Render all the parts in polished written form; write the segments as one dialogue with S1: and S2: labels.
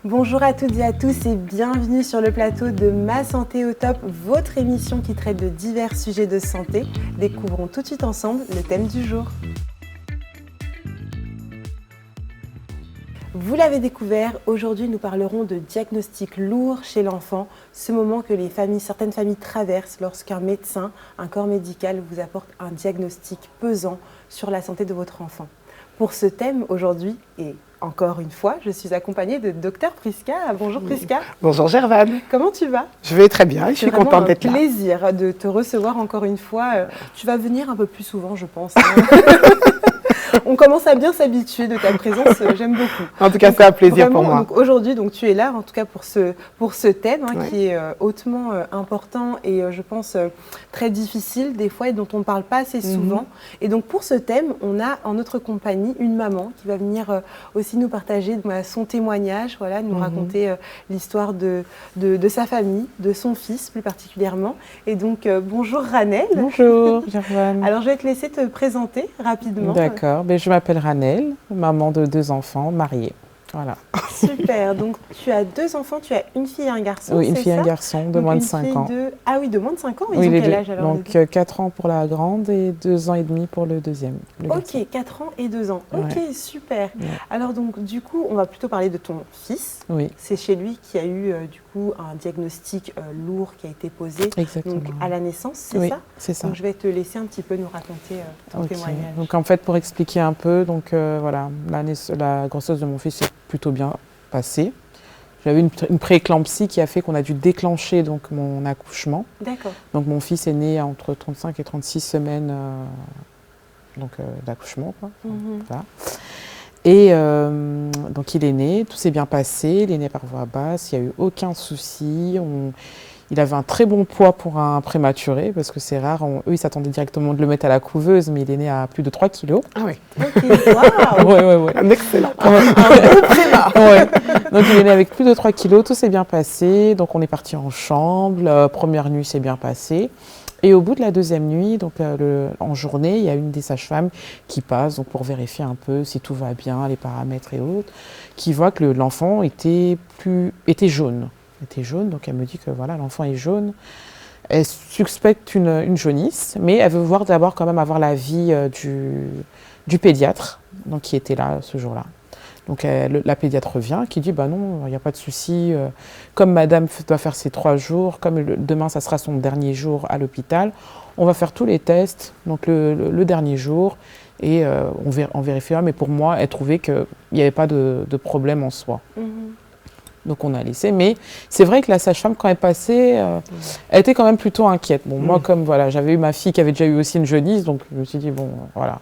S1: Bonjour à toutes et à tous et bienvenue sur le plateau de Ma Santé au Top, votre émission qui traite de divers sujets de santé. Découvrons tout de suite ensemble le thème du jour. Vous l'avez découvert, aujourd'hui nous parlerons de diagnostic lourd chez l'enfant, ce moment que certaines familles traversent lorsqu'un médecin, un corps médical vous apporte un diagnostic pesant sur la santé de votre enfant. Pour ce thème aujourd'hui, et encore une fois, je suis accompagnée de Dr Priska. Bonjour Priska.
S2: Bonjour Gervane.
S1: Comment tu vas?
S2: Je vais très bien, je suis contente d'être là.
S1: C'est un plaisir de te recevoir encore une fois. Tu vas venir un peu plus souvent, je pense. On commence à bien s'habituer de ta présence, j'aime beaucoup.
S2: En tout cas, c'est un plaisir
S1: vraiment,
S2: pour moi.
S1: Aujourd'hui, tu es là, en tout cas pour ce thème qui est hautement important et je pense très difficile des fois et dont on ne parle pas assez souvent. Et donc pour ce thème, on a en notre compagnie une maman qui va venir aussi nous partager son témoignage, nous raconter l'histoire de sa famille, de son fils plus particulièrement. Et donc bonjour Ranel.
S3: Bonjour Gervane.
S1: Alors je vais te laisser te présenter rapidement.
S3: D'accord, je m'appelle Ranel, maman de 2 enfants, mariée. Voilà.
S1: Super, donc tu as 2 enfants, tu as une fille et un garçon.
S3: Oui, une fille et un garçon de moins de 5 ans.
S1: Ah oui, de moins de 5 ans. Ils ont quel âge alors?
S3: Donc 4 ans pour la grande et 2 ans et demi pour le deuxième.
S1: Ok, 4 ans et 2 ans. Ok, super. Ouais. Alors donc du coup, on va plutôt parler de ton fils.
S3: Oui.
S1: C'est chez lui qu'il y a eu du coup un diagnostic lourd qui a été posé.
S3: Exactement.
S1: Donc à la naissance, c'est ça?
S3: C'est ça.
S1: Donc je vais te laisser un petit peu nous raconter ton témoignage.
S3: Donc en fait, pour expliquer un peu, donc voilà, la grossesse de mon fils est plutôt bien passée. J'avais une prééclampsie qui a fait qu'on a dû déclencher donc mon accouchement.
S1: D'accord.
S3: Donc mon fils est né entre 35 et 36 semaines d'accouchement, quoi. Voilà. Et donc il est né, tout s'est bien passé, il est né par voie basse, il n'y a eu aucun souci. Il avait un très bon poids pour un prématuré, parce que c'est rare. Eux, ils s'attendaient directement de le mettre à la couveuse, mais il est né à plus de 3 kilos.
S2: Ah oui.
S1: Ok, waouh.
S2: Ouais. Un excellent.
S1: Un bon préma.
S3: Ouais. Donc il est né avec plus de 3 kilos, tout s'est bien passé. Donc on est parti en chambre, la première nuit s'est bien passée. Et au bout de la deuxième nuit, donc en journée, il y a une des sages-femmes qui passe donc pour vérifier un peu si tout va bien, les paramètres et autres, qui voit que l'enfant était jaune. Donc elle me dit que voilà, l'enfant est jaune. Elle suspecte une jaunisse, mais elle veut d'abord quand même avoir l'avis du pédiatre, donc qui était là ce jour-là. Donc la pédiatre revient, qui dit non, il n'y a pas de souci. Comme madame doit faire ses 3 jours, comme demain ça sera son dernier jour à l'hôpital, on va faire tous les tests, donc le dernier jour, et on vérifiera. Mais pour moi, elle trouvait qu'il n'y avait pas de problème en soi. Donc on a laissé, mais c'est vrai que la sage-femme, quand elle passait, elle était quand même plutôt inquiète. Bon, moi, comme voilà, j'avais eu ma fille qui avait déjà eu aussi une jaunisse, donc je me suis dit, voilà,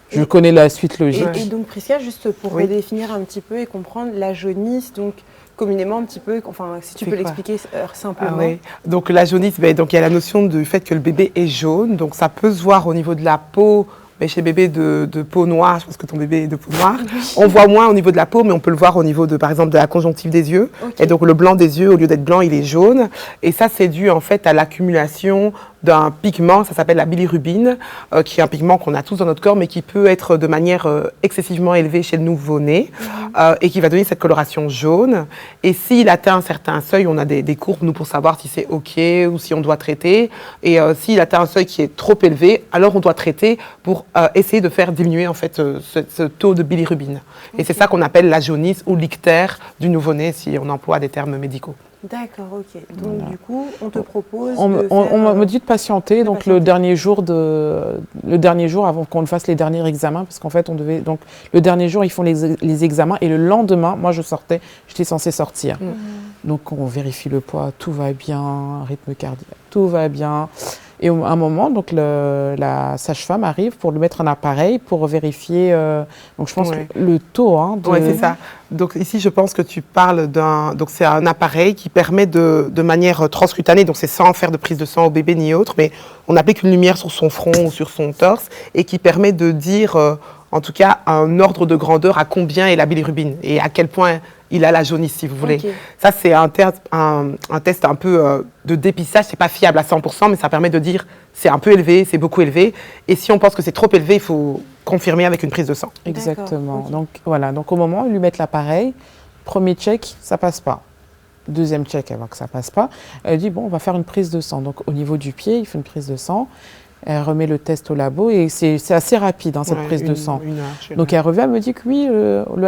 S3: je connais la suite logique.
S1: Et donc Priska, juste pour redéfinir un petit peu et comprendre la jaunisse, donc communément un petit peu, si tu peux l'expliquer simplement.
S2: Ah, oui. Donc la jaunisse, donc il y a la notion du fait que le bébé est jaune, donc ça peut se voir au niveau de la peau. Mais chez bébé de peau noire, je pense que ton bébé est de peau noire, on voit moins au niveau de la peau, mais on peut le voir au niveau par exemple, de la conjonctive des yeux. Okay. Et donc le blanc des yeux, au lieu d'être blanc, il est jaune. Et ça, c'est dû en fait à l'accumulation d'un pigment, ça s'appelle la bilirubine, qui est un pigment qu'on a tous dans notre corps, mais qui peut être de manière excessivement élevée chez le nouveau-né, et qui va donner cette coloration jaune. Et s'il atteint un certain seuil, on a des courbes, nous, pour savoir si c'est OK ou si on doit traiter. Et s'il atteint un seuil qui est trop élevé, alors on doit traiter pour essayer de faire diminuer en fait ce taux de bilirubine. Okay. Et c'est ça qu'on appelle la jaunisse ou l'ictère du nouveau-né, si on emploie des termes médicaux.
S1: D'accord, ok. Donc du coup, on te propose
S3: on me dit de patienter, donc le dernier jour avant qu'on fasse les derniers examens, parce qu'en fait donc le dernier jour ils font les examens et le lendemain, moi j'étais censée sortir. Donc on vérifie le poids, tout va bien, rythme cardiaque, tout va bien. Et à un moment, donc la sage-femme arrive pour lui mettre un appareil pour vérifier. Donc je pense que le taux.
S2: Oui, c'est ça. Donc ici, je pense que tu parles donc c'est un appareil qui permet de manière transcutanée, donc c'est sans faire de prise de sang au bébé ni autre, mais on applique une lumière sur son front ou sur son torse et qui permet de dire, en tout cas, un ordre de grandeur à combien est la bilirubine et à quel point il a la jaunisse, si vous voulez. Okay. Ça, c'est un test un peu de dépistage. C'est pas fiable à 100%, mais ça permet de dire c'est un peu élevé, c'est beaucoup élevé. Et si on pense que c'est trop élevé, il faut confirmer avec une prise de sang.
S3: Exactement. Okay. Donc, voilà. Donc, au moment où ils lui mettent l'appareil, Premier check, ça passe pas. Deuxième check, elle voit que ça passe pas. Elle dit, bon, on va faire une prise de sang. Donc, au niveau du pied, il fait une prise de sang. Elle remet le test au labo et c'est assez rapide, hein, cette prise de sang. Donc, elle revient, elle me dit que oui,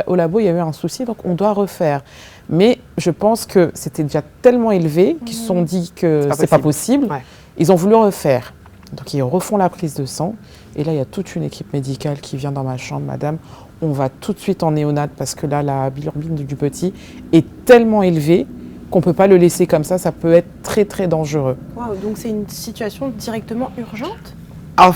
S3: au labo, il y avait un souci, donc on doit refaire. Mais je pense que c'était déjà tellement élevé qu'ils se sont dit que c'est pas possible. Ouais. Ils ont voulu refaire. Donc, ils refont la prise de sang. Et là, il y a toute une équipe médicale qui vient dans ma chambre. Madame, on va tout de suite en néonate parce que là, la bilirubine du petit est tellement élevée qu'on ne peut pas le laisser comme ça peut être très très dangereux.
S1: Wow, donc c'est une situation directement urgente ?
S2: Alors,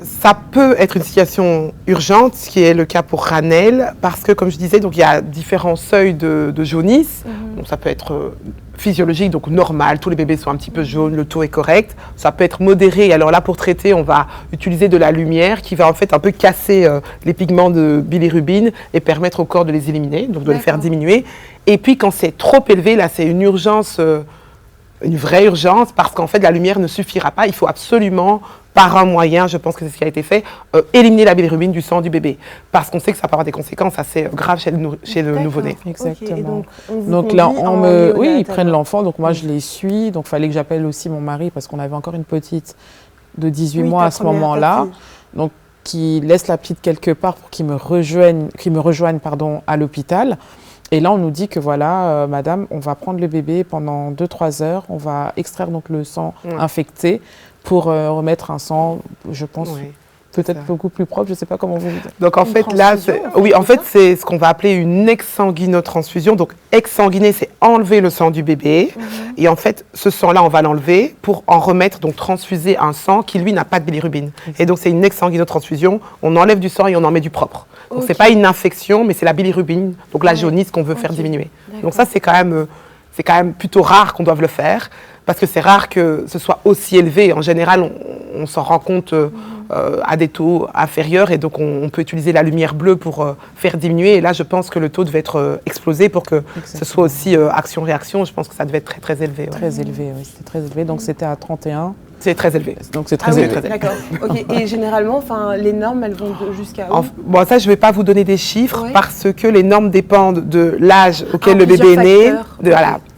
S2: ça peut être une situation urgente, ce qui est le cas pour Ranel, parce que comme je disais, donc, il y a différents seuils de jaunisse. Donc, ça peut être physiologique, donc normal, tous les bébés sont un petit peu jaunes, le taux est correct. Ça peut être modéré, alors là pour traiter, on va utiliser de la lumière qui va en fait un peu casser les pigments de bilirubine et permettre au corps de les éliminer, donc de les faire diminuer. Et puis quand c'est trop élevé, là c'est une urgence, une vraie urgence, parce qu'en fait la lumière ne suffira pas, il faut absolument par un moyen, je pense que c'est ce qui a été fait, éliminer la bilirubine du sang du bébé. Parce qu'on sait que ça peut avoir des conséquences assez graves chez le nouveau-né.
S3: Exactement. Donc là, ils prennent l'enfant, donc moi je les suis. Donc il fallait que j'appelle aussi mon mari parce qu'on avait encore une petite de 18 mois à ce moment-là. Donc qui laisse la petite quelque part pour qu'il me rejoigne à l'hôpital. Et là, on nous dit que voilà, madame, on va prendre le bébé pendant 2-3 heures, on va extraire donc le sang infecté pour remettre un sang, je pense, peut-être beaucoup plus propre, je ne sais pas comment vous dites.
S2: Donc en fait, là, c'est ce qu'on va appeler une exsanguinotransfusion. Donc exsanguiner, c'est enlever le sang du bébé. Et en fait, ce sang-là, on va l'enlever pour en remettre, donc transfuser un sang qui, lui, n'a pas de bilirubine. Et donc c'est une exsanguinotransfusion. On enlève du sang et on en met du propre. Donc c'est pas une infection, mais c'est la bilirubine, donc la jaunisse qu'on veut faire diminuer. Donc ça, c'est quand même plutôt rare qu'on doive le faire, parce que c'est rare que ce soit aussi élevé. En général, on s'en rend compte à des taux inférieurs, et donc on peut utiliser la lumière bleue pour faire diminuer. Et là, je pense que le taux devait être explosé pour que ce soit aussi action-réaction. Je pense que ça devait être très, très élevé.
S3: Très élevé, oui, c'était très élevé. Donc c'était à 31.
S2: C'est très élevé.
S3: Donc c'est très élevé.
S1: D'accord. Et généralement, les normes, elles vont jusqu'à où ?
S2: Bon, ça, je ne vais pas vous donner des chiffres parce que les normes dépendent de l'âge auquel le bébé est né,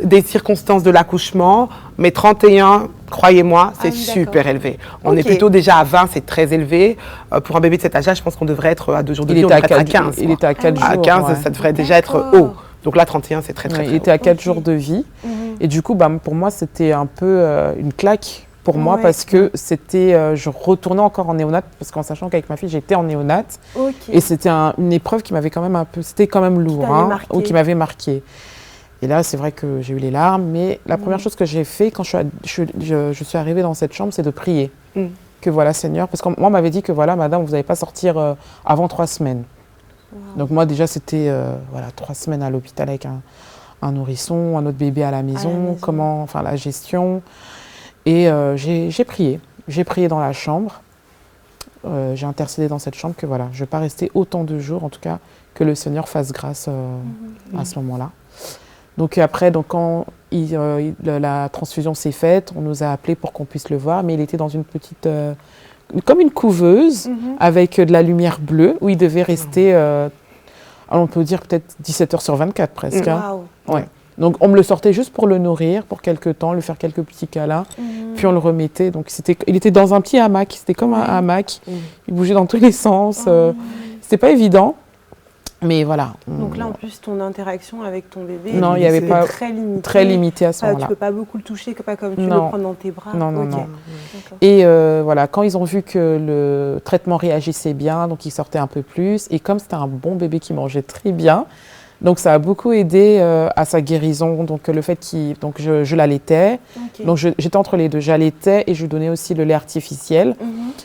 S2: des circonstances de l'accouchement. Mais 31, croyez-moi, c'est super élevé. On est plutôt déjà à 20, c'est très élevé. Pour un bébé de cet âge-là, je pense qu'on devrait être à 2 jours de vie, on devrait être à 15.
S3: Il était à 4 jours.
S2: À 15, ça devrait déjà être haut. Donc là, 31, c'est très, très, très haut.
S3: Il était à 4 jours de vie. Et du coup, pour moi, c'était un peu une claque. Pour moi, parce que c'était, je retournais encore en néonate, parce qu'en sachant qu'avec ma fille, j'étais en néonate. Et c'était une épreuve qui m'avait quand même c'était quand même lourd, ou qui m'avait marqué. Et là, c'est vrai que j'ai eu les larmes, mais la première chose que j'ai fait quand je suis arrivée dans cette chambre, c'est de prier. Que voilà, Seigneur, parce que moi, on m'avait dit que voilà, madame, vous n'allez pas sortir avant 3 semaines. Donc moi, déjà, c'était 3 semaines à l'hôpital avec un nourrisson, un autre bébé à la maison, la gestion. Et j'ai prié dans la chambre, j'ai intercédé dans cette chambre que voilà, je ne vais pas rester autant de jours, en tout cas, que le Seigneur fasse grâce à ce moment-là. Donc après, quand la transfusion s'est faite, on nous a appelés pour qu'on puisse le voir, mais il était dans une petite, comme une couveuse, avec de la lumière bleue, où il devait rester, on peut dire peut-être 17 heures sur 24 presque. Ouais. Donc, on me le sortait juste pour le nourrir, pour quelques temps, lui faire quelques petits câlins, puis on le remettait. Donc, il était dans un petit hamac, c'était comme un hamac. Il bougeait dans tous les sens. C'était pas évident, mais voilà.
S1: Donc là, en plus, ton interaction avec ton bébé,
S3: non, il y avait pas très limité à ce moment-là.
S1: Tu peux pas beaucoup le toucher, pas comme tu le prends dans tes bras.
S3: Non. Et quand ils ont vu que le traitement réagissait bien, donc il sortait un peu plus. Et comme c'était un bon bébé qui mangeait très bien, donc ça a beaucoup aidé à sa guérison, donc le fait je l'allaitais, donc j'étais entre les deux, j'allaitais et je lui donnais aussi le lait artificiel.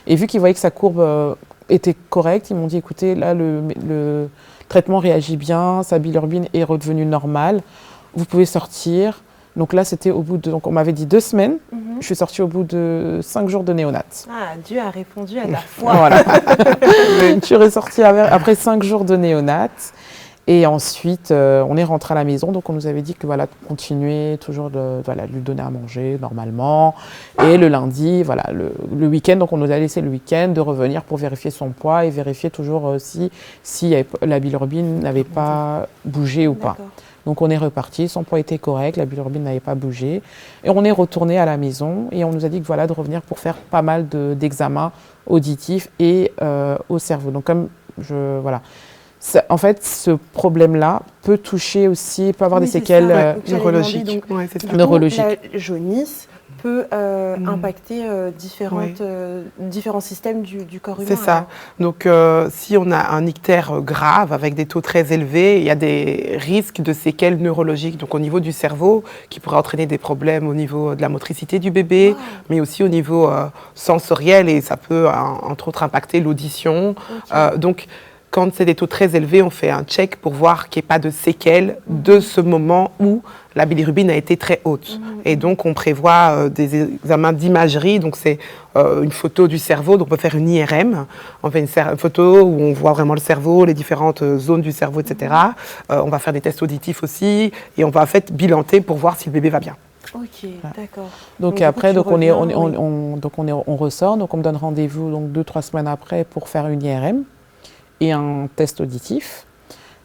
S3: Et vu qu'ils voyaient que sa courbe était correcte, ils m'ont dit écoutez, là le traitement réagit bien, sa bilirubine est redevenue normale, vous pouvez sortir. Donc là c'était donc on m'avait dit 2 semaines, je suis sortie au bout de 5 jours de néonate.
S1: Ah, Dieu a répondu à ta foi.
S3: Voilà. Je suis ressortie après 5 jours de néonate. Et ensuite, on est rentré à la maison, donc on nous avait dit que voilà, de continuer toujours de lui donner à manger normalement. Et le lundi, voilà, le week-end, donc on nous a laissé le week-end de revenir pour vérifier son poids et vérifier toujours si la bilirubine n'avait pas bougé ou pas. Donc on est reparti, son poids était correct, la bilirubine n'avait pas bougé. Et on est retourné à la maison et on nous a dit que voilà, de revenir pour faire pas mal d'examens auditifs et au cerveau. Donc comme voilà. En fait, ce problème-là peut toucher aussi, peut avoir des séquelles
S2: neurologiques.
S1: La jaunisse peut impacter différents systèmes du corps humain.
S2: C'est ça. Donc, si on a un ictère grave avec des taux très élevés, il y a des risques de séquelles neurologiques. Donc, au niveau du cerveau, qui pourrait entraîner des problèmes au niveau de la motricité du bébé, mais aussi au niveau sensoriel, et ça peut, entre autres, impacter l'audition. Donc, quand c'est des taux très élevés, on fait un check pour voir qu'il n'y ait pas de séquelles de ce moment où la bilirubine a été très haute. Et donc, on prévoit des examens d'imagerie. Donc, c'est une photo du cerveau. Donc, on peut faire une IRM. On fait une photo où on voit vraiment le cerveau, les différentes zones du cerveau, etc. On va faire des tests auditifs aussi. Et on va en fait bilanter pour voir si le bébé va bien.
S1: Ok, d'accord.
S3: Donc après, on ressort. Donc, on me donne rendez-vous 2-3 semaines après pour faire une IRM. Et un test auditif.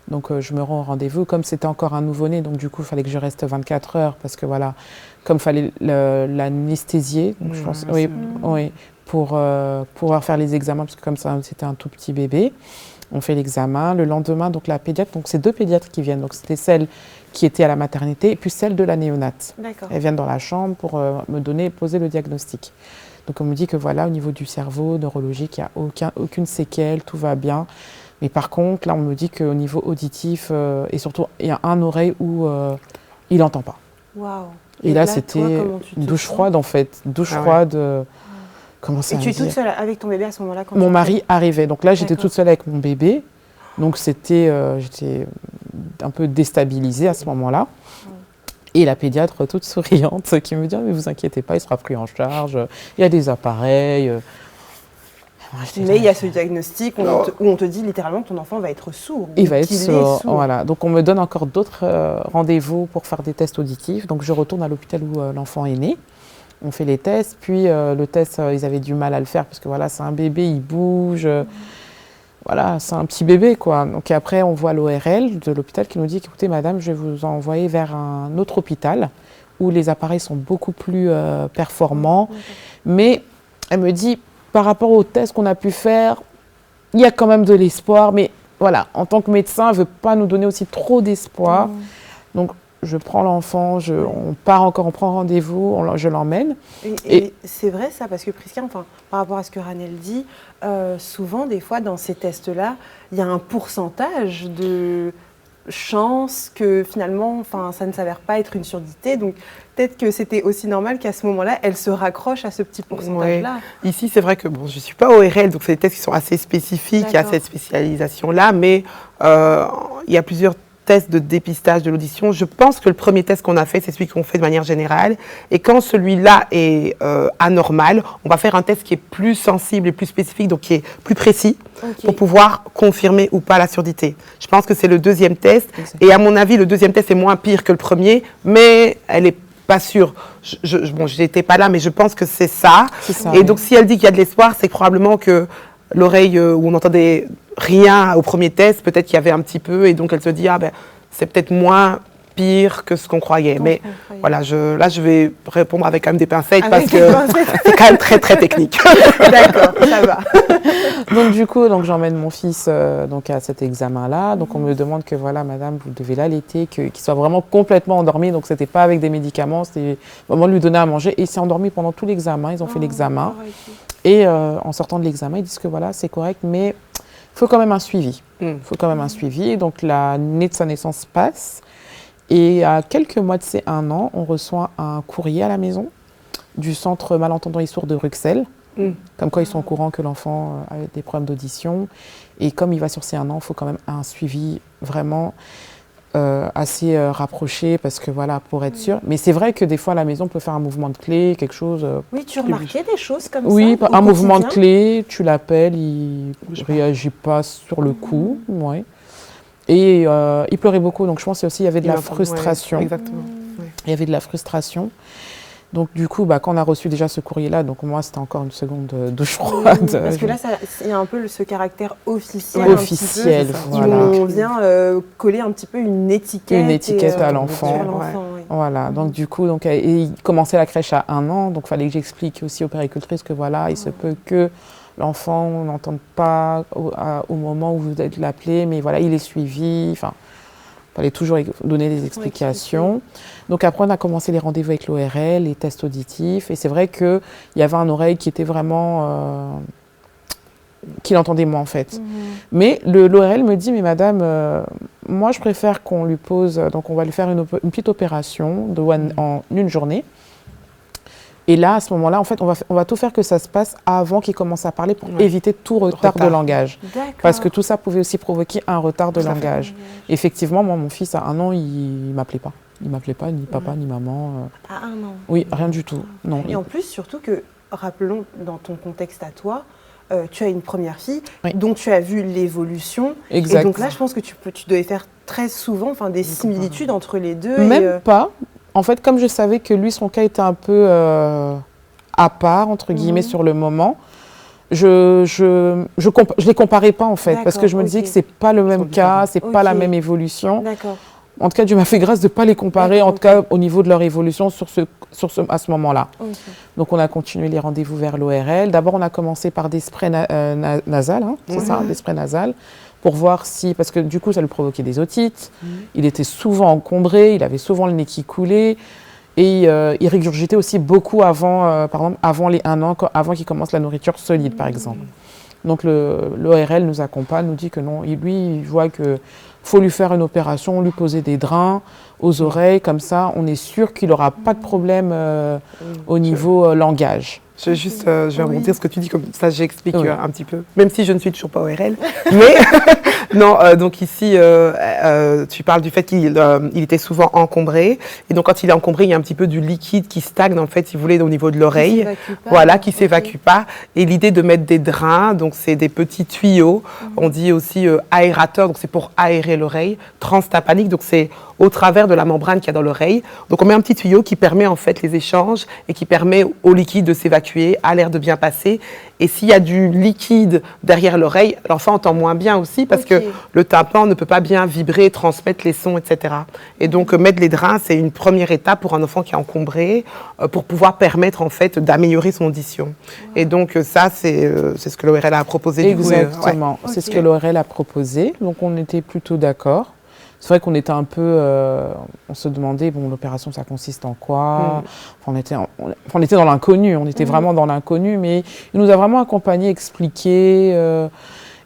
S3: Donc, je me rends au rendez-vous. Comme c'était encore un nouveau-né, donc du coup, il fallait que je reste 24 heures parce que voilà, comme il fallait l'anesthésier, je pense, pour pouvoir faire les examens, parce que comme ça, c'était un tout petit bébé. On fait l'examen. Le lendemain, donc la pédiatre, donc c'est 2 pédiatres qui viennent. Donc, c'était celle qui était à la maternité et puis celle de la néonate. Elles viennent dans la chambre pour poser le diagnostic. Donc on me dit que voilà, au niveau du cerveau neurologique, il n'y a aucune séquelle, tout va bien. Mais par contre, là, on me dit qu'au niveau auditif, et surtout, il y a un oreille où il n'entend pas.
S1: Waouh.
S3: Et là, c'était une douche froide, en fait. Douche froide. Comment ça
S1: Et tu es toute seule avec ton bébé à ce moment-là
S3: Mon mari arrivait. Donc là, j'étais toute seule avec mon bébé. Donc j'étais un peu déstabilisée à ce moment-là. Et la pédiatre toute souriante qui me dit « Mais vous inquiétez pas, il sera pris en charge, il y a des appareils. »
S1: Mais il y a ce diagnostic où on te dit littéralement que ton enfant va être sourd.
S3: Il va être sourd, voilà. Donc on me donne encore d'autres rendez-vous pour faire des tests auditifs. Donc je retourne à l'hôpital où l'enfant est né. On fait les tests, puis le test, ils avaient du mal à le faire parce que voilà, c'est un bébé, il bouge. Voilà, c'est un petit bébé, quoi. Donc après, on voit l'ORL de l'hôpital qui nous dit « Écoutez, madame, je vais vous envoyer vers un autre hôpital où les appareils sont beaucoup plus performants. » Mais elle me dit « Par rapport aux tests qu'on a pu faire, il y a quand même de l'espoir. » Mais voilà, en tant que médecin, elle ne veut pas nous donner aussi trop d'espoir. Donc, je prends l'enfant, on prend rendez-vous, je l'emmène.
S1: Et c'est vrai ça, parce que Prisca, par rapport à ce que Ranel dit, souvent, des fois, dans ces tests-là, il y a un pourcentage de chances que finalement, ça ne s'avère pas être une surdité. Donc, peut-être que c'était aussi normal qu'à ce moment-là, elle se raccroche à ce petit pourcentage-là.
S2: Ici, c'est vrai que je ne suis pas ORL, donc c'est des tests qui sont assez spécifiques, il y a cette spécialisation-là, mais il y a plusieurs tests de dépistage de l'audition. Je pense que le premier test qu'on a fait, c'est celui qu'on fait de manière générale. Et quand celui-là est anormal, on va faire un test qui est plus sensible et plus spécifique, donc qui est plus précis, pour pouvoir confirmer ou pas la surdité. Je pense que c'est le deuxième test. Et à mon avis, le deuxième test est moins pire que le premier, mais elle est pas sûre. Je n'étais pas là, mais je pense que c'est ça. Et donc, si elle dit qu'il y a de l'espoir, c'est probablement que l'oreille où on entendait rien au premier test, peut-être qu'il y avait un petit peu, et donc elle se dit c'est peut-être moins pire que ce qu'on croyait. Mais voilà, je vais répondre avec quand même des pincettes parce que c'est quand même très très technique.
S1: D'accord, ça va.
S3: Donc du coup, j'emmène mon fils à cet examen-là. Donc on me demande que voilà, madame, vous devez l'allaiter, qu'il soit vraiment complètement endormi. Donc c'était pas avec des médicaments, c'était vraiment lui donner à manger. Et il s'est endormi pendant tout l'examen. Ils ont fait l'examen. Et en sortant de l'examen, ils disent que voilà, c'est correct, mais il faut quand même un suivi. Donc l'année de sa naissance passe. Et à quelques mois de ses 1 an, on reçoit un courrier à la maison du Centre Malentendants et Sourds de Bruxelles. Comme quoi ils sont au courant que l'enfant a des problèmes d'audition. Et comme il va sur ses 1 an, il faut quand même un suivi vraiment assez rapproché parce que voilà, pour être sûr. Mais c'est vrai que des fois à la maison, on peut faire un mouvement de clé, quelque chose.
S1: Oui, tu remarquais des choses comme ça?
S3: Oui, un mouvement de clé, tu l'appelles, il ne réagit pas sur le coup. Et il pleurait beaucoup, donc je pense aussi il y avait de la frustration.
S2: Ouais, exactement.
S3: Il y avait de la frustration. Donc du coup, quand on a reçu déjà ce courrier-là, donc moi c'était encore une seconde douche froide.
S1: Parce que là, il y a un peu ce caractère officiel.
S3: Officiel,
S1: voilà. On vient coller un petit peu une étiquette.
S3: Une étiquette à l'enfant.
S1: Oui.
S3: Voilà, donc du coup, et il commençait la crèche à 1 an, donc il fallait que j'explique aussi aux puéricultrices que voilà, il se peut que l'enfant n'entende pas au moment où vous êtes l'appelé, mais voilà, il est suivi, enfin... Il fallait toujours donner des explications. Donc après, on a commencé les rendez-vous avec l'ORL, les tests auditifs. Et c'est vrai qu'il y avait un oreille qui était vraiment... qu'il entendait moins, en fait. Mais l'ORL me dit, mais madame, moi, je préfère qu'on lui pose... Donc, on va lui faire une petite opération en une journée. Et là, à ce moment-là, en fait, on va tout faire que ça se passe avant qu'il commence à parler pour éviter tout retard de langage. Parce que tout ça pouvait aussi provoquer un retard de langage. Effectivement, moi, mon fils, à 1 an, il ne m'appelait pas. Il ne m'appelait pas, ni papa, ni maman.
S1: À 1 an?
S3: Oui, rien du tout. Non.
S1: Et en plus, surtout que, rappelons, dans ton contexte à toi, tu as une première fille, dont tu as vu l'évolution.
S3: Exact.
S1: Et donc là, je pense que tu devais faire très souvent des similitudes entre les deux.
S3: Même pas. En fait, comme je savais que lui, son cas était un peu à part, entre guillemets, sur le moment, je les comparais pas, en fait, parce que je me disais que c'est pas le même cas, c'est pas la même évolution.
S1: D'accord.
S3: En tout cas, Dieu m'a fait grâce de ne pas les comparer, en tout cas au niveau de leur évolution à ce moment-là. Donc, on a continué les rendez-vous vers l'ORL. D'abord, on a commencé par des sprays nasales, c'est ça, des sprays nasales, pour voir si, parce que du coup, ça lui provoquait des otites. Il était souvent encombré, il avait souvent le nez qui coulait. Et il régurgitait aussi beaucoup avant, par exemple, avant les 1 an, avant qu'il commence la nourriture solide, par exemple. Donc, l'ORL nous accompagne, nous dit que non, lui, il voit que faut lui faire une opération, lui poser des drains aux oreilles, comme ça, on est sûr qu'il n'aura pas de problème au niveau langage.
S2: Je vais rebondir ce que tu dis, comme ça j'explique un petit peu, même si je ne suis toujours pas ORL. Mais non, donc ici, tu parles du fait qu'il était souvent encombré. Et donc quand il est encombré, il y a un petit peu du liquide qui stagne, en fait, si vous voulez, au niveau de l'oreille. Voilà, qui ne s'évacue pas. Et l'idée de mettre des drains, donc c'est des petits tuyaux. On dit aussi aérateur, donc c'est pour aérer l'oreille. Transtympanique, donc c'est au travers de la membrane qu'il y a dans l'oreille. Donc on met un petit tuyau qui permet en fait les échanges et qui permet au liquide de s'évacuer, à l'air de bien passer. Et s'il y a du liquide derrière l'oreille, l'enfant entend moins bien aussi parce que le tympan ne peut pas bien vibrer, transmettre les sons, etc. Et donc mettre les drains, c'est une première étape pour un enfant qui est encombré pour pouvoir permettre en fait d'améliorer son audition. Et donc ça, c'est ce que l'ORL a proposé.
S3: Exactement, c'est ce que l'ORL a proposé. Donc on était plutôt d'accord. C'est vrai qu'on était un peu, on se demandait, bon, l'opération, ça consiste en quoi? On était dans l'inconnu, on était vraiment dans l'inconnu, mais il nous a vraiment accompagnés, expliqué.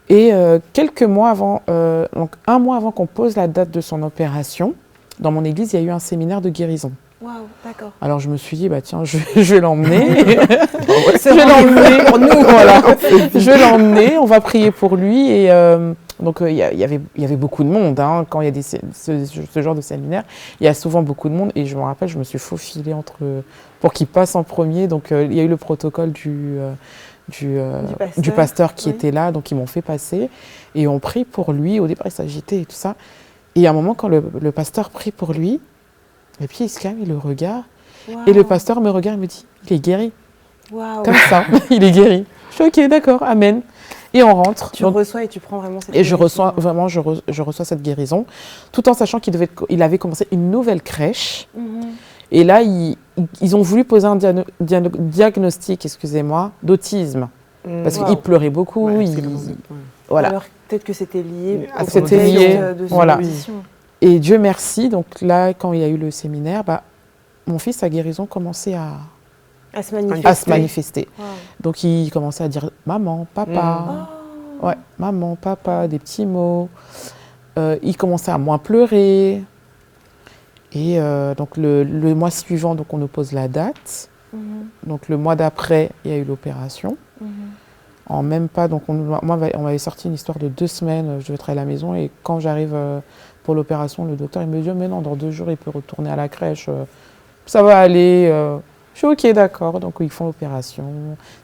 S3: Et quelques moais avant, donc 1 mois avant qu'on pose la date de son opération, dans mon église, il y a eu un séminaire de guérison.
S1: Waouh, d'accord.
S3: Alors je me suis dit, tiens, je vais l'emmener. Je vais l'emmener pour nous, voilà. Je vais l'emmener, on va prier pour lui. Et donc il y avait beaucoup de monde, hein, quand il y a ce genre de séminaire. Il y a souvent beaucoup de monde. Et je me rappelle, je me suis faufilée pour qu'il passe en premier. Donc il y a eu le protocole du pasteur qui était là. Donc ils m'ont fait passer. Et on prie pour lui. Au départ, il s'agitait et tout ça. Et à un moment, quand le pasteur prie pour lui, et puis il se calme, il le regarde. Wow. Et le pasteur me regarde et me dit, il est guéri.
S1: Wow.
S3: Comme ça, il est guéri. Je suis ok, d'accord, amen. Et on rentre.
S1: Tu reçois et tu prends vraiment cette
S3: guérison. Et je reçois cette guérison, tout en sachant qu'il avait commencé une nouvelle crèche. Et là, ils ont voulu poser un diagnostic, d'autisme. Parce qu'il pleurait beaucoup. Voilà.
S1: Alors peut-être que c'était lié
S3: à son voilà.
S1: Position.
S3: Et Dieu merci, donc là, quand il y a eu le séminaire, mon fils, sa guérison commençait à se manifester. Wow. Donc il commençait à dire maman, papa, maman, papa, des petits mots. Il commençait à moins pleurer. Et donc le mois suivant, donc on nous pose la date. Donc le mois d'après, il y a eu l'opération. En même pas, donc on m'avait sorti une histoire de 2 semaines, je devais être à la maison, et quand j'arrive pour l'opération, le docteur il me dit mais non, dans 2 jours il peut retourner à la crèche, ça va aller. Je suis ok, d'accord. Donc ils font l'opération,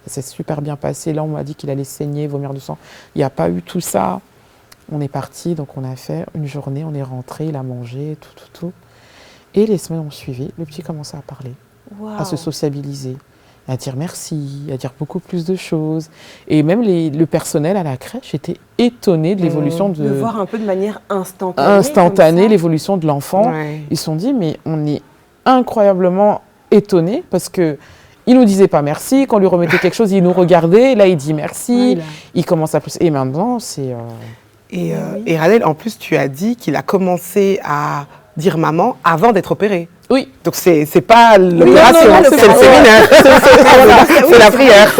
S3: ça s'est super bien passé. Là on m'a dit qu'il allait saigner, vomir du sang. Il n'y a pas eu tout ça. On est parti, donc on a fait une journée, on est rentré, il a mangé, tout. Et les semaines ont suivi, le petit commençait à parler, à se sociabiliser, à dire merci, à dire beaucoup plus de choses. Et même le personnel à la crèche était étonné de l'évolution
S1: de voir un peu de manière instantanée
S3: l'évolution de l'enfant.
S2: Ouais.
S3: Ils se sont dit, mais on est incroyablement étonnés parce que il nous disait pas merci, quand on lui remettait quelque chose, il nous regardait, là il dit merci, il commence à plus. Et maintenant, c'est...
S2: Et Ranel, en plus, tu as dit qu'il a commencé à dire maman avant d'être opéré.
S3: Oui.
S2: Donc c'est pas l'opération,
S3: non,
S2: c'est le séminaire. C'est la prière.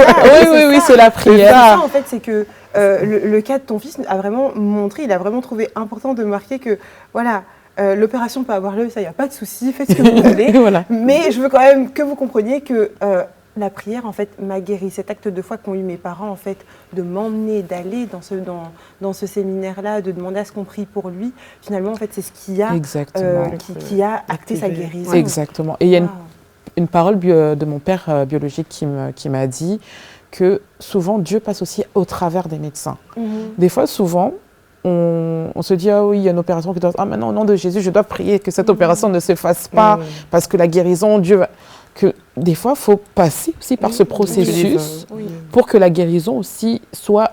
S3: Oui, c'est la prière.
S1: C'est ça, en fait, c'est que le cas de ton fils a vraiment montré, il a vraiment trouvé important de marquer que, voilà, l'opération peut avoir lieu, ça, il n'y a pas de souci, faites ce que vous voulez. Voilà. Mais je veux quand même que vous compreniez que la prière, en fait, m'a guéri. Cet acte de foi qu'ont eu mes parents, en fait, de m'emmener, d'aller dans ce séminaire-là, de demander à ce qu'on prie pour lui, finalement, en fait, c'est ce qui a, qui a acté sa guérison.
S3: Exactement. Et il y a une parole de mon père biologique qui m'a dit que souvent, Dieu passe aussi au travers des médecins. Des fois, souvent, on se dit, ah oui, il y a une opération qui doit... Ah, maintenant, au nom de Jésus, je dois prier que cette opération ne se fasse pas, parce que la guérison, Dieu va... Que des fois, il faut passer aussi par ce processus pour que la guérison aussi soit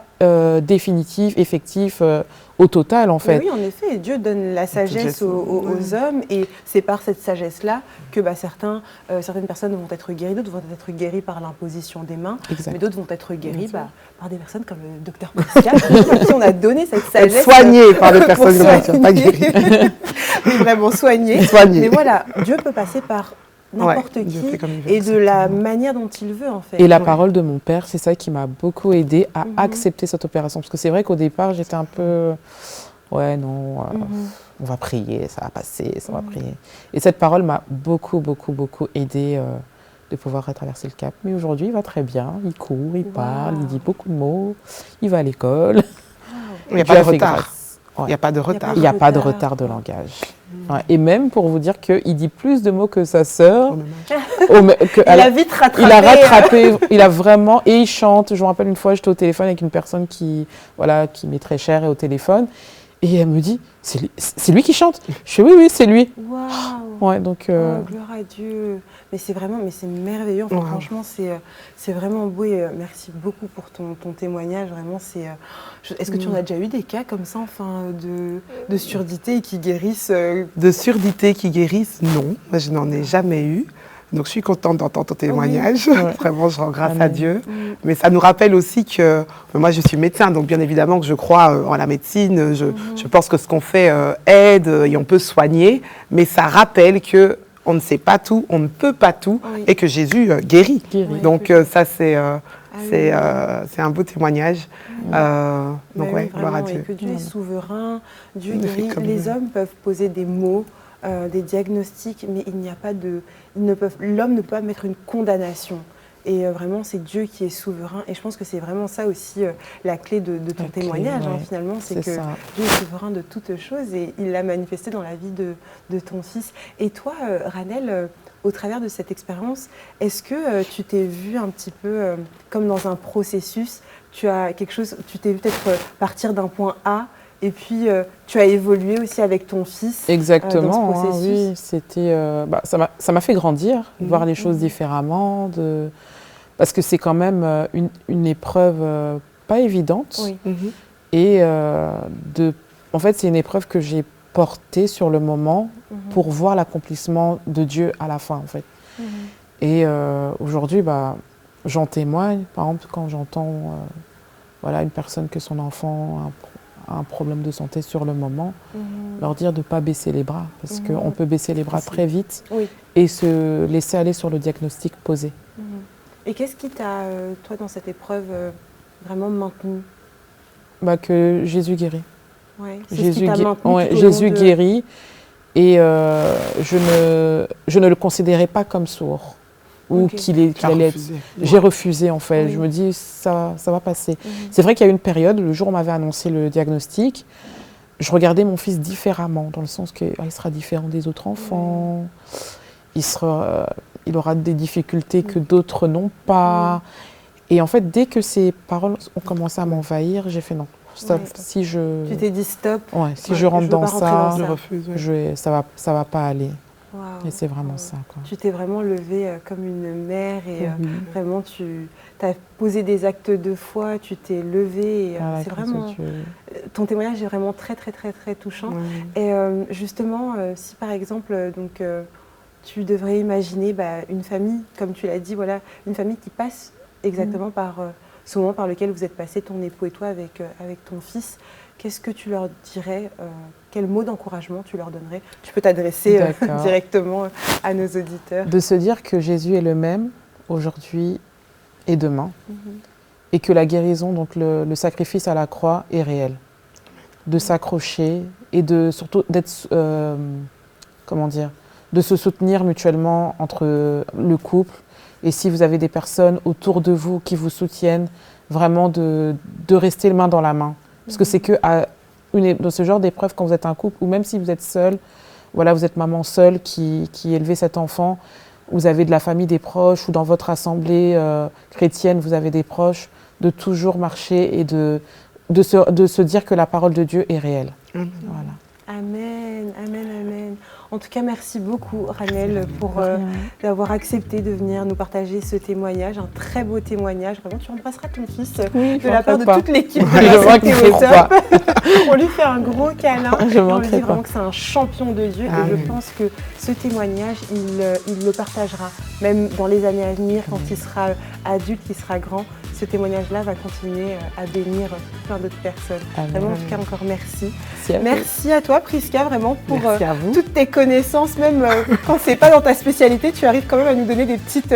S3: définitive, effective, au total, en fait.
S1: Oui, en effet, Dieu donne la sagesse aux hommes, et c'est par cette sagesse-là que certaines personnes vont être guéries, d'autres vont être guéries par l'imposition des mains, mais d'autres vont être guéries par des personnes comme le docteur Pascal, à qui on a donné cette sagesse.
S2: Soignées par des personnes comme pas guéries.
S1: Mais vraiment soignées. Mais voilà, Dieu peut passer par n'importe qui et de la manière dont il veut, en fait.
S3: Et la parole de mon père, c'est ça qui m'a beaucoup aidée à accepter cette opération. Parce que c'est vrai qu'au départ, j'étais un peu... Ouais, non, on va prier, ça va passer, ça va prier. Et cette parole m'a beaucoup aidée de pouvoir traverser le cap. Mais aujourd'hui, il va très bien, il court, il parle, il dit beaucoup de mots, il va à l'école.
S2: Il n'y a pas de retard. Il n'y a pas de retard.
S3: Il n'y a pas de retard de langage. Ouais. Et même pour vous dire qu'il dit plus de mots que sa sœur.
S1: Il a vite rattrapé.
S3: Il a rattrapé, il a vraiment, et il chante. Je me rappelle une fois, j'étais au téléphone avec une personne qui m'est très chère et au téléphone. Et elle me dit, c'est lui qui chante. Je fais oui, c'est lui.
S1: Waouh.
S3: Ouais, donc.
S1: Gloire à Dieu. Mais c'est merveilleux. Enfin, franchement, c'est vraiment beau. Et merci beaucoup pour ton témoignage. Vraiment, est-ce que tu en as déjà eu des cas comme ça, enfin, de surdité qui guérissent
S2: De surdité qui guérissent, non. Moi, je n'en ai jamais eu. Donc, je suis contente d'entendre ton témoignage. Vraiment, je rends grâce à Dieu. Mais ça nous rappelle aussi que moi, je suis médecin, donc bien évidemment que je crois en la médecine. Je pense que ce qu'on fait aide et on peut soigner. Mais ça rappelle que on ne sait pas tout, on ne peut pas tout, et que Jésus guérit. Donc, ça, c'est un beau témoignage. Donc, gloire à Dieu.
S1: Et que Dieu est souverain, Dieu guérit. Les hommes peuvent poser des mots, des diagnostics, mais l'homme ne peut pas mettre une condamnation. Et vraiment, c'est Dieu qui est souverain. Et je pense que c'est vraiment ça aussi la clé de ton témoignage, finalement. C'est que Dieu est souverain de toutes choses et il l'a manifesté dans la vie de ton fils. Et toi, Ranel, au travers de cette expérience, est-ce que tu t'es vu un petit peu comme dans un processus, tu t'es vu peut-être partir d'un point A et puis tu as évolué aussi avec ton fils.
S3: Exactement,
S1: dans ce processus.
S3: oui. C'était, ça m'a fait grandir, voir les choses différemment, parce que c'est quand même une épreuve pas évidente. Et en fait, c'est une épreuve que j'ai portée sur le moment pour voir l'accomplissement de Dieu à la fin, en fait. Et aujourd'hui, j'en témoigne. Par exemple, quand j'entends une personne que son enfant a un problème de santé sur le moment, leur dire de ne pas baisser les bras, parce qu'on peut baisser les bras très vite et se laisser aller sur le diagnostic posé.
S1: Et qu'est-ce qui t'a, toi, dans cette épreuve, vraiment maintenu ?
S3: Que Jésus guérit.
S1: Jésus
S3: guérit, et je ne le considérais pas comme sourd. Ou qu'il allait être... J'ai refusé, en fait. Je me dis, ça va passer. C'est vrai qu'il y a eu une période, le jour où on m'avait annoncé le diagnostic, je regardais mon fils différemment, dans le sens qu'il sera différent des autres enfants, il aura des difficultés que d'autres n'ont pas. Et en fait, dès que ces paroles ont commencé à m'envahir, j'ai fait non. Stop.
S1: Ouais.
S3: Si je,
S1: Tu t'es dit stop.
S3: ouais, si
S1: Ouais,
S3: je rentre
S1: veux
S3: dans
S1: pas rentrer
S3: ça,
S1: dans
S2: Je
S1: ça.
S2: refuse. Ouais.
S3: ça va pas aller.
S1: Waouh.
S3: Et c'est vraiment ça, quoi.
S1: Tu t'es vraiment levée comme une mère et
S3: Oui.
S1: vraiment tu as posé des actes de foi, tu t'es levée. Et,
S3: À la
S1: c'est
S3: grâce de
S1: vraiment,
S3: Dieu.
S1: ton témoignage est vraiment très très très très touchant.
S2: Ouais.
S1: Et justement, si par exemple, tu devrais imaginer une famille, comme tu l'as dit, voilà, une famille qui passe exactement par ce moment par lequel vous êtes passé, ton époux et toi, avec ton fils, qu'est-ce que tu leur dirais quel mot d'encouragement tu leur donnerais? Tu peux t'adresser
S3: D'accord.
S1: directement à nos auditeurs.
S3: De se dire que Jésus est le même aujourd'hui et demain, et que la guérison, donc le sacrifice à la croix, est réel. De s'accrocher et de surtout d'être, comment dire, de se soutenir mutuellement entre le couple. Et si vous avez des personnes autour de vous qui vous soutiennent, vraiment de rester main dans la main. Parce que c'est que dans ce genre d'épreuve, quand vous êtes un couple, ou même si vous êtes seul, voilà, vous êtes maman seule qui élevait cet enfant, vous avez de la famille, des proches, ou dans votre assemblée chrétienne, vous avez des proches, de toujours marcher et de se dire que la parole de Dieu est réelle. Voilà.
S1: Amen, amen, amen. En tout cas, merci beaucoup, Ranel, pour d'avoir accepté de venir nous partager ce témoignage, un très beau témoignage. Vraiment, tu embrasseras ton fils de la part de toute l'équipe de la Santé au Top. On lui fait un gros câlin. On lui dit vraiment que c'est un champion de Dieu. Et je pense que ce témoignage, il le partagera, même dans les années à venir, quand il sera adulte, qu'il sera grand. Ce témoignage-là va continuer à bénir plein d'autres personnes. Vraiment, en tout cas, encore merci. Merci à toi, Prisca, vraiment, pour toutes tes connaissances. Même quand c'est pas dans ta spécialité, tu arrives quand même à nous donner des petites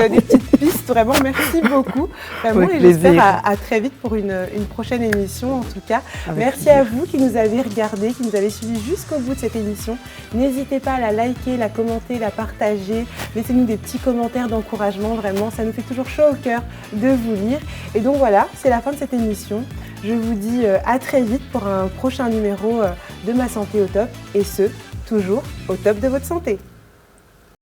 S1: pistes. Vraiment, merci beaucoup. Vraiment, et j'espère à très vite pour une prochaine émission, en tout cas. Merci à vous qui nous avez regardés, qui nous avez suivis jusqu'au bout de cette émission. N'hésitez pas à la liker, la commenter, la partager. Laissez-nous des petits commentaires d'encouragement, vraiment. Ça nous fait toujours chaud au cœur de vous lire. Et donc voilà, c'est la fin de cette émission. Je vous dis à très vite pour un prochain numéro de Ma Santé au Top, et ce, toujours au top de votre santé.